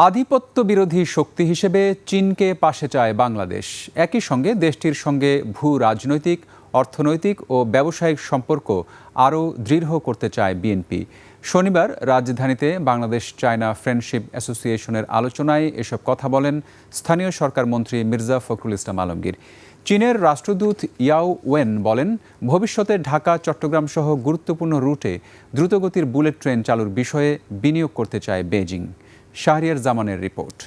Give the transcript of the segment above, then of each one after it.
আধিপত্য বিরোধী শক্তি হিসেবে চীনকে পাশে চায় বাংলাদেশ। একই সঙ্গে দেশটির সঙ্গে ভূ রাজনৈতিক, অর্থনৈতিক ও ব্যবসায়িক সম্পর্ক আরও দৃঢ় করতে চায় বিএনপি। শনিবার রাজধানীতে বাংলাদেশ চায়না ফ্রেন্ডশিপ অ্যাসোসিয়েশনের আলোচনায় এসব কথা বলেন স্থানীয় সরকার মন্ত্রী মির্জা ফখরুল ইসলাম আলমগীর। চীনের রাষ্ট্রদূত ইয়াও ওয়েন বলেন, ভবিষ্যতে ঢাকা চট্টগ্রাম সহ গুরুত্বপূর্ণ রুটে দ্রুতগতির বুলেট ট্রেন চালুর বিষয়ে বিনিয়োগ করতে চায় বেইজিং। শাহরিয়ার জামানের রিপোর্ট।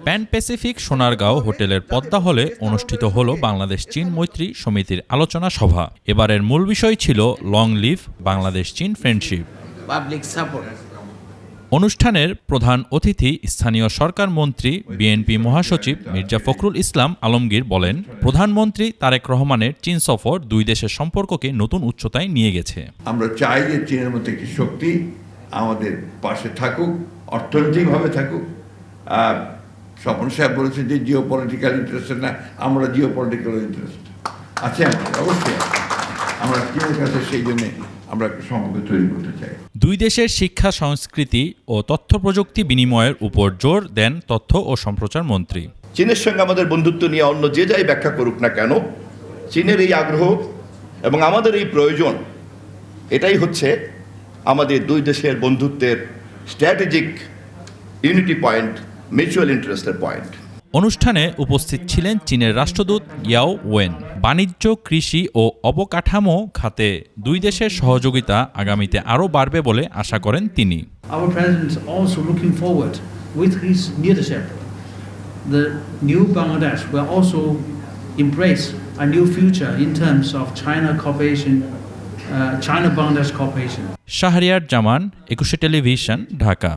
প্যান প্যাসিফিক সোনারগাঁও হোটেলের পদ্মা হলে অনুষ্ঠিত হল বাংলাদেশ চীন মৈত্রী সমিতির আলোচনা সভা। এবারের মূল বিষয় ছিল লং লিভ বাংলাদেশ চীন ফ্রেন্ডশিপ। অনুষ্ঠানের প্রধান অতিথি স্থানীয় সরকার মন্ত্রী বিএনপি মহাসচিব মির্জা ফখরুল ইসলাম আলমগীর বলেন, প্রধানমন্ত্রী তারেক রহমানের চীন সফর দুই দেশের সম্পর্ককে নতুন উচ্চতায় নিয়ে গেছে। আমরা চাই যে চীনের মতো একটি শক্তি আমাদের পাশে থাকুক, অর্থনৈতিকভাবে থাকুক। স্বপন সাহেব বলেছেন যে জিও পলিটিক্যাল ইন্টারেস্ট না, আমরা জিও পলিটিক্যাল ইন্টারেস্ট আছে আমাদের, অবশ্যই আমরা চীনের কাছে সেই জন্যে আমরা একটা সম্পর্ক তৈরি করতে চাই। দুই দেশের শিক্ষা, সংস্কৃতি ও তথ্য প্রযুক্তি বিনিময়ের উপর জোর দেন তথ্য ও সম্প্রচার মন্ত্রী। চীনের সঙ্গে আমাদের বন্ধুত্ব নিয়ে অন্য যে যাই ব্যাখ্যা করুক না কেন, চীনের এই আগ্রহ এবং আমাদের এই প্রয়োজন, এটাই হচ্ছে আমাদের দুই দেশের বন্ধুত্বের স্ট্র্যাটেজিক ইউনিটি পয়েন্ট, মিউচুয়াল ইন্টারেস্টের পয়েন্ট। অনুষ্ঠানে উপস্থিত ছিলেন চীনের রাষ্ট্রদূত ইয়াও ওয়েন। বাণিজ্য, কৃষি ও অবকাঠামো খাতে দুই দেশের সহযোগিতা আগামীতে আরও বাড়বে বলে আশা করেন তিনি। Our president is also looking forward with his leadership. The new Bangladesh will also embrace a new future in terms of China cooperation, China-Bangladesh cooperation. Shahriar Zaman, 21 television, Dhaka.